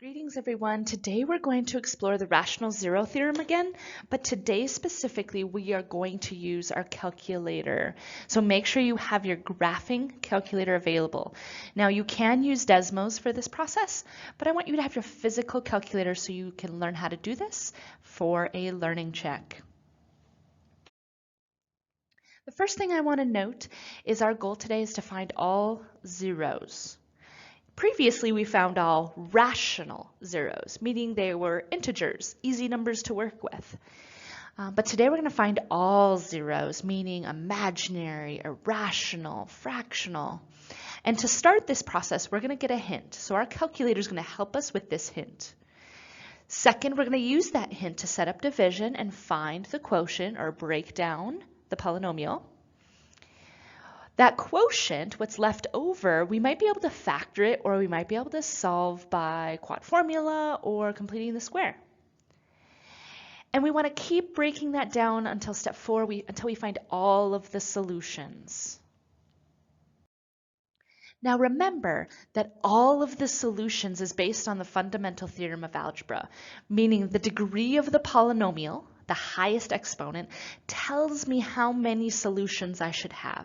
Greetings everyone. Today we're going to explore the rational zero theorem again, but today specifically we are going to use our calculator. So make sure you have your graphing calculator available. Now you can use Desmos for this process, but I want you to have your physical calculator so you can learn how to do this for a learning check. The first thing I want to note is our goal today is to find all zeros. Previously, we found all rational zeros, meaning they were integers, easy numbers to work with. But today we're going to find all zeros, meaning imaginary, irrational, fractional. And to start this process, we're going to get a hint. So our calculator is going to help us with this hint. Second, we're going to use that hint to set up division and find the quotient or break down the polynomial. That quotient, what's left over, we might be able to factor it, or we might be able to solve by quad formula or completing the square. And we want to keep breaking that down until step 4, until we find all of the solutions. Now remember that all of the solutions is based on the fundamental theorem of algebra, meaning the degree of the polynomial, the highest exponent, tells me how many solutions I should have.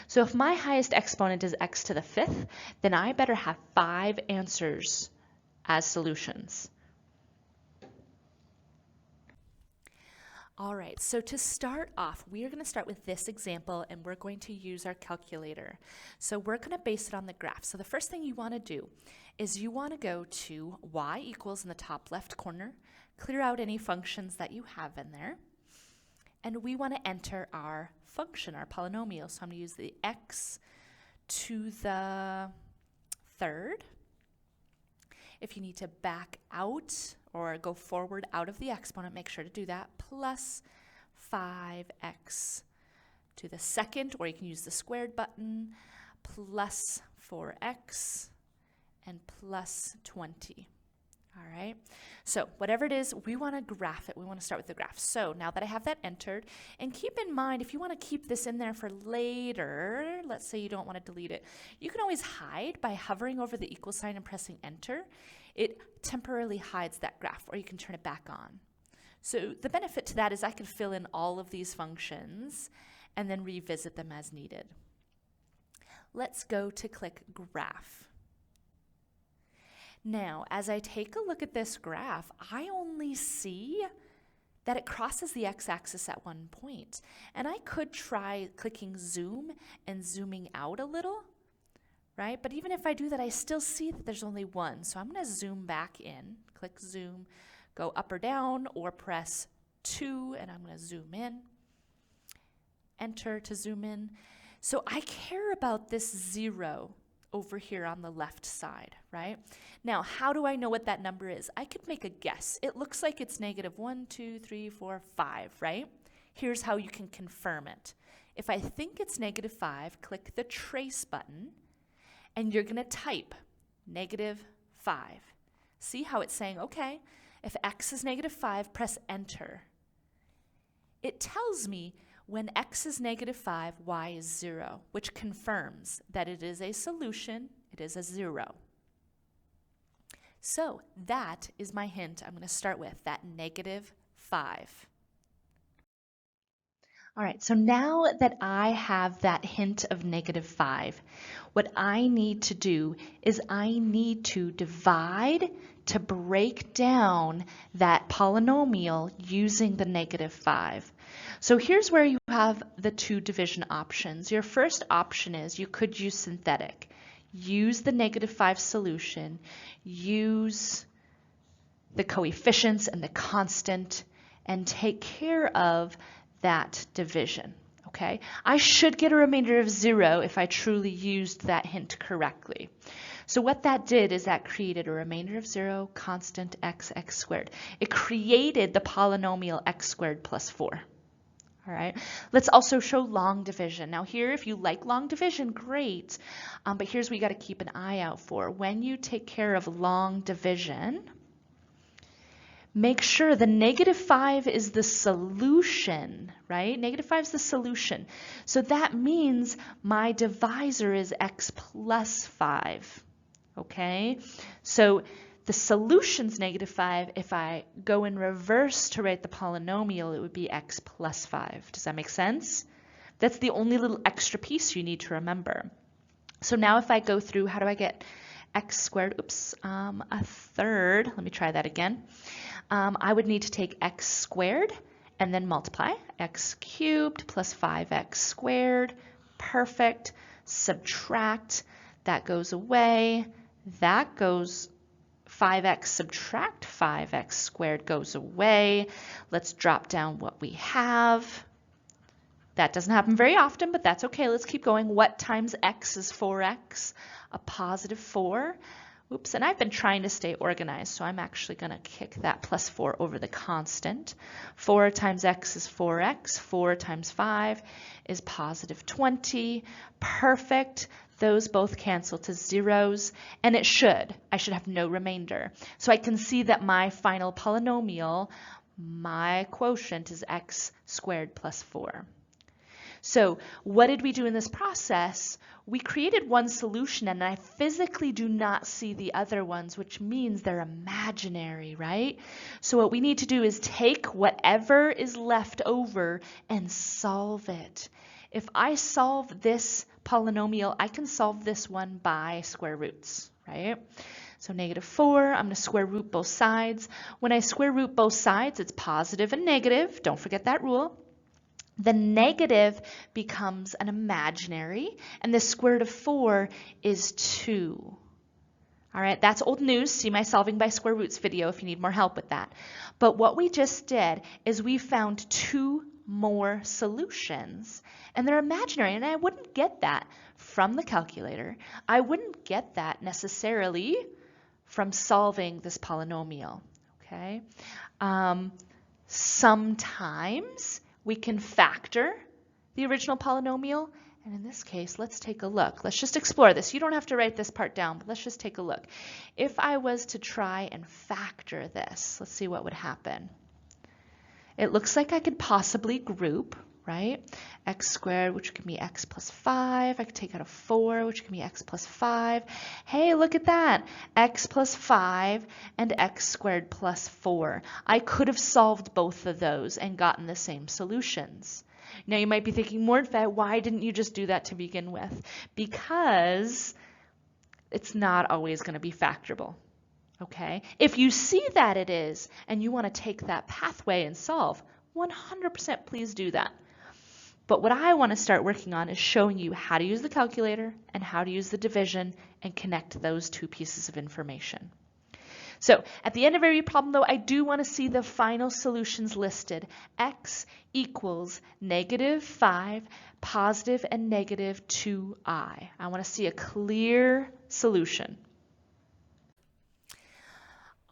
So if my highest exponent is x to the 5th, then I better have 5 answers as solutions. All right, so to start off, we are going to start with this example and we're going to use our calculator. So we're going to base it on the graph. So the first thing you want to do is you want to go to y equals in the top left corner, clear out any functions that you have in there, and we want to enter our function, our polynomial. So I'm going to use the x to the 3rd. If you need to back out or go forward out of the exponent, make sure to do that, plus 5x to the 2nd, or you can use the squared button, plus 4x, and plus 20. All right, so whatever it is, we want to graph it. We want to start with the graph. So now that I have that entered, and keep in mind, if you want to keep this in there for later, let's say you don't want to delete it, you can always hide by hovering over the equal sign and pressing enter. It temporarily hides that graph, or you can turn it back on. So the benefit to that is I can fill in all of these functions and then revisit them as needed. Let's go to click graph. Now, as I take a look at this graph, I only see that it crosses the x-axis at one point. And I could try clicking zoom and zooming out a little, right? But even if I do that, I still see that there's only one. So I'm going to zoom back in, click zoom, go up or down, or press 2, and I'm going to zoom in, enter to zoom in. So I care about this 0 over here on the left side, right? Now, how do I know what that number is? I could make a guess. It looks like it's negative 1, 2, 3, 4, 5, right? Here's how you can confirm it. If I think it's negative 5, click the trace button, and you're gonna type negative 5. See how it's saying, okay, if x is negative 5, press enter. It tells me when x is negative 5, y is 0, which confirms that it is a solution, it is a 0. So that is my hint I'm going to start with, that negative 5. All right, so now that I have that hint of negative 5, what I need to do is I need to divide to break down that polynomial using the negative 5. So here's where you have the 2 division options. Your first option is you could use synthetic. Use the negative 5 solution, use the coefficients and the constant, and take care of that division, okay? I should get a remainder of 0 if I truly used that hint correctly. So what that did is that created a remainder of 0, constant x squared. It created the polynomial x squared plus 4. All right, let's also show long division. Now here, if you like long division, great, but here's what you got to keep an eye out for. When you take care of long division, make sure the negative 5 is the solution, right? Negative 5 is the solution. So that means my divisor is x plus 5, okay? So The solution's negative 5. If I go in reverse to write the polynomial, it would be x plus 5. Does that make sense? That's the only little extra piece you need to remember. So now if I go through, how do I get x squared, a third, let me try that again. I would need to take x squared and then multiply, x cubed plus 5x squared, perfect, subtract, that goes away, that goes, 5x subtract 5x squared goes away. Let's drop down what we have. That doesn't happen very often, but that's okay. Let's keep going. What times x is 4x? A positive 4. Oops, and I've been trying to stay organized, so I'm actually going to kick that plus 4 over the constant. 4 times x is 4x. 4 times 5 is positive 20. Perfect. Those both cancel to zeros, and I should have no remainder. So I can see that my final polynomial, my quotient is x squared plus 4. So what did we do in this process? We created one solution, and I physically do not see the other ones, which means they're imaginary, right? So what we need to do is take whatever is left over and solve it. If I solve this polynomial, I can solve this one by square roots, right? So negative 4, I'm going to square root both sides. When I square root both sides, it's positive and negative. Don't forget that rule. The negative becomes an imaginary, and the square root of 4 is 2. All right, that's old news. See my solving by square roots video if you need more help with that. But what we just did is we found 2 more solutions, and they're imaginary, and I wouldn't get that from the calculator. I wouldn't get that necessarily from solving this polynomial, okay? Sometimes we can factor the original polynomial, and in this case, let's take a look. Let's just explore this. You don't have to write this part down, but let's just take a look. If I was to try and factor this, let's see what would happen. It looks like I could possibly group, right? X squared, which can be x plus 5. I could take out a 4, which can be x plus 5. Hey, look at that. X plus 5 and x squared plus 4. I could have solved both of those and gotten the same solutions. Now you might be thinking, Mordfet, why didn't you just do that to begin with? Because it's not always going to be factorable. Okay? If you see that it is, and you want to take that pathway and solve, 100% please do that. But what I want to start working on is showing you how to use the calculator and how to use the division and connect those 2 pieces of information. So at the end of every problem, though, I do want to see the final solutions listed. X equals negative 5, positive and negative 2i. I want to see a clear solution.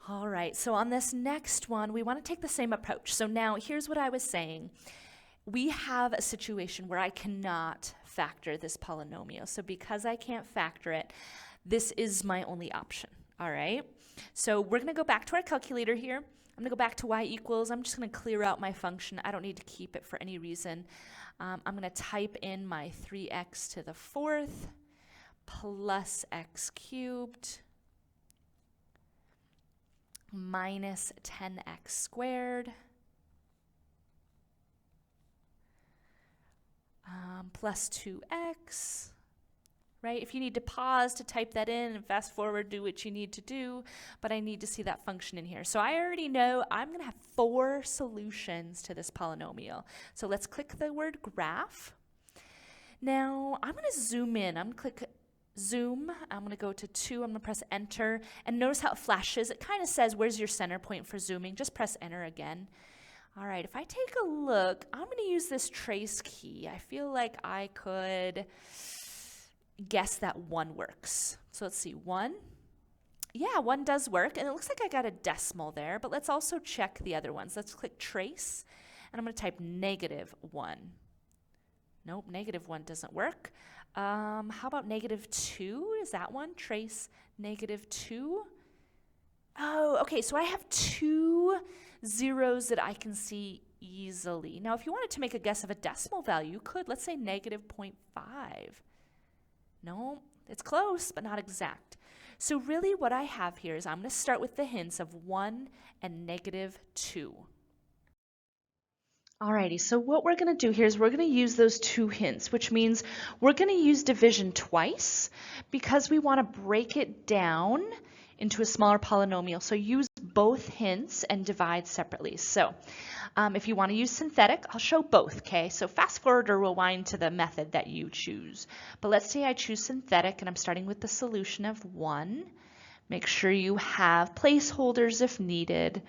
All right, so on this next one, we want to take the same approach. So now here's what I was saying. We have a situation where I cannot factor this polynomial. So because I can't factor it, this is my only option, all right? So we're going to go back to our calculator here. I'm going to go back to y equals. I'm just going to clear out my function. I don't need to keep it for any reason. I'm going to type in my 3x to the 4th plus x cubed minus 10x squared plus 2x, right? If you need to pause to type that in and fast forward, do what you need to do, but I need to see that function in here. So I already know I'm going to have 4 solutions to this polynomial. So let's click the word graph. Now I'm going to zoom in. I'm going to click zoom. I'm going to go to 2. I'm going to press enter, and notice how it flashes. It kind of says where's your center point for zooming. Just press enter again. All right, if I take a look, I'm going to use this trace key. I feel like I could guess that 1 works. So let's see, 1. Yeah, 1 does work, and it looks like I got a decimal there, but let's also check the other ones. Let's click trace, and I'm going to type -1. Nope, -1 doesn't work. How about -2? Is that one? Trace -2. Oh, okay, so I have 2 zeros that I can see easily. Now, if you wanted to make a guess of a decimal value, you could. Let's say -0.5. No, it's close, but not exact. So really what I have here is I'm going to start with the hints of 1 and -2. Alrighty, so what we're going to do here is we're going to use those 2 hints, which means we're going to use division twice because we want to break it down into a smaller polynomial. So use both hints and divide separately. So if you want to use synthetic, I'll show both, okay? So fast forward or rewind to the method that you choose. But let's say I choose synthetic and I'm starting with the solution of 1. Make sure you have placeholders if needed.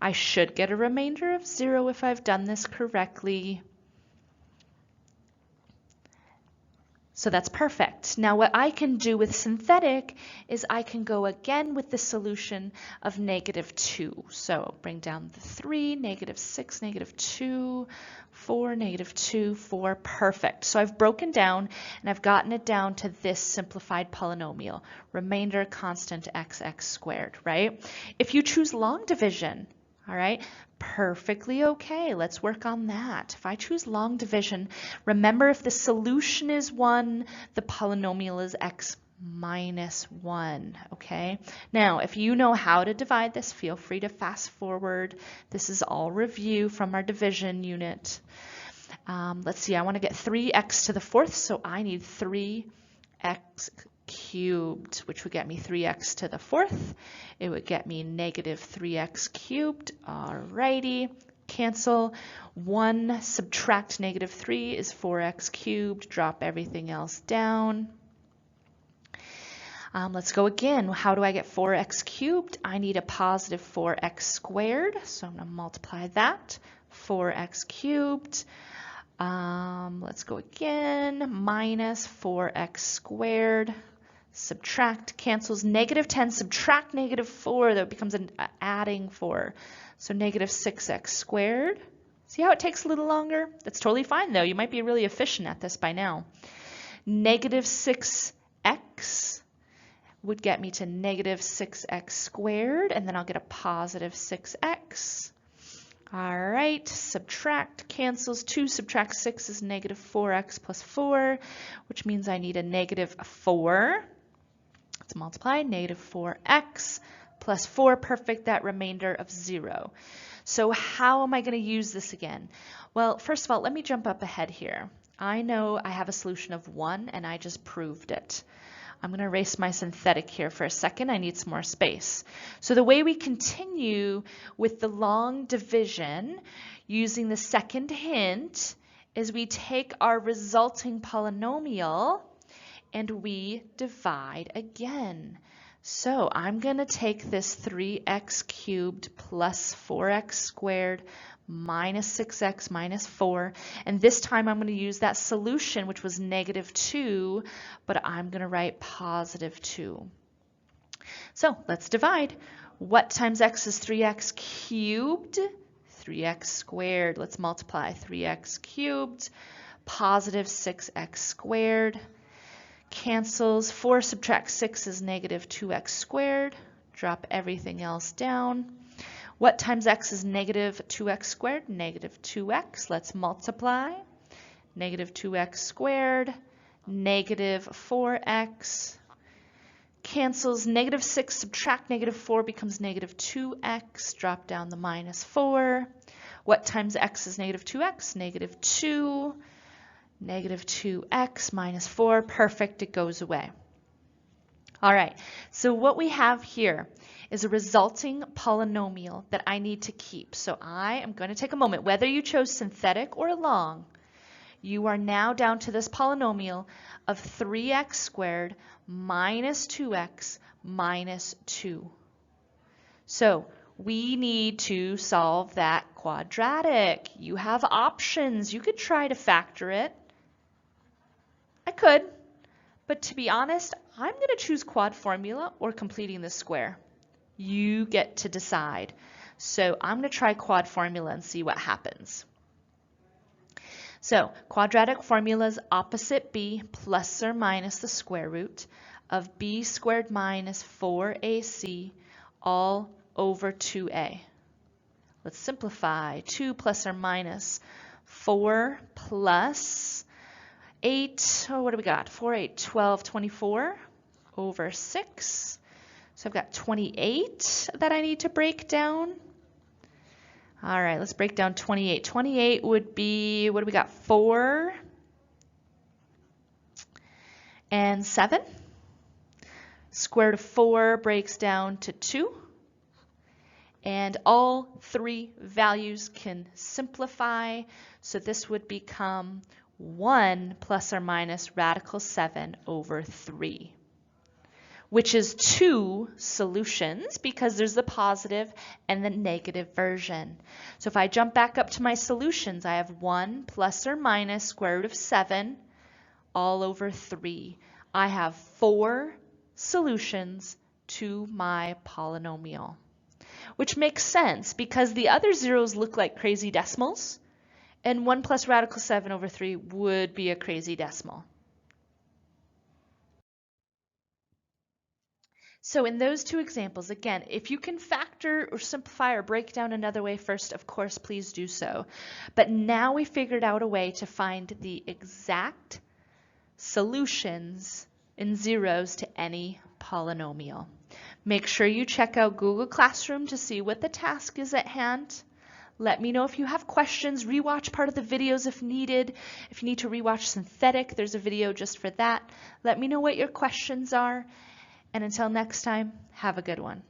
I should get a remainder of 0 if I've done this correctly. So that's perfect. Now what I can do with synthetic is I can go again with the solution of -2. So bring down the 3, -6, -2, 4, -2, 4, perfect. So I've broken down and I've gotten it down to this simplified polynomial, remainder constant x squared, right? If you choose long division, all right, perfectly okay. Let's work on that. If I choose long division, remember if the solution is 1, the polynomial is x minus 1, okay? Now, if you know how to divide this, feel free to fast forward. This is all review from our division unit. Let's see, I want to get 3x to the 4th, so I need 3x cubed, which would get me 3x to the 4th. It would get me -3x cubed. Alrighty, cancel. 1 subtract -3 is 4x cubed. Drop everything else down. Let's go again. How do I get 4x cubed? I need a positive 4x squared, so I'm going to multiply that. 4x cubed. Let's go again. Minus 4x squared. Subtract, cancels, -10, subtract -4, that becomes an adding 4. So -6x squared. See how it takes a little longer? That's totally fine though. You might be really efficient at this by now. -6x would get me to -6x squared, and then I'll get a positive 6x. All right, subtract, cancels, 2 subtract 6 is -4x plus 4, which means I need a -4. Let's multiply, -4x plus 4, perfect, that remainder of 0. So how am I going to use this again? Well, first of all, let me jump up ahead here. I know I have a solution of 1 and I just proved it. I'm going to erase my synthetic here for a second. I need some more space. So the way we continue with the long division using the second hint is we take our resulting polynomial and we divide again. So I'm going to take this 3x cubed plus 4x squared minus 6x minus 4, and this time I'm going to use that solution, which was -2, but I'm going to write positive 2. So let's divide. What times x is 3x cubed? 3x squared. Let's multiply. 3x cubed, positive 6x squared. Cancels. 4 subtract 6 is -2x squared. Drop everything else down. What times x is -2x squared? -2x. Let's multiply. -2x squared, -4x. Cancels. -6 subtract -4 becomes -2x. Drop down the -4. What times x is -2x? -2. -2x minus 4. Perfect, it goes away. All right, so what we have here is a resulting polynomial that I need to keep. So I am going to take a moment, whether you chose synthetic or long, you are now down to this polynomial of 3x squared minus 2x minus 2. So we need to solve that quadratic. You have options. You could try to factor it. I could, but to be honest, I'm going to choose quad formula or completing the square. You get to decide. So I'm going to try quad formula and see what happens. So quadratic formulas opposite b plus or minus the square root of b squared minus 4ac all over 2a. Let's simplify. 2 plus or minus 4 plus 8, oh, what do we got? 4, 8, 12, 24 over 6. So I've got 28 that I need to break down. All right, let's break down 28. 28 would be, what do we got? 4 and 7. Square root of 4 breaks down to 2. And all 3 values can simplify. So this would become 1 plus or minus radical 7 over 3. Which is 2 solutions because there's the positive and the negative version. So if I jump back up to my solutions, I have 1 plus or minus square root of 7 all over 3. I have 4 solutions to my polynomial, which makes sense because the other zeros look like crazy decimals, and 1 plus radical 7 over 3 would be a crazy decimal. So in those 2 examples, again, if you can factor or simplify or break down another way first, of course, please do so. But now we figured out a way to find the exact solutions in zeros to any polynomial. Make sure you check out Google Classroom to see what the task is at hand. Let me know if you have questions. Rewatch part of the videos if needed. If you need to rewatch synthetic, there's a video just for that. Let me know what your questions are. And until next time, have a good one.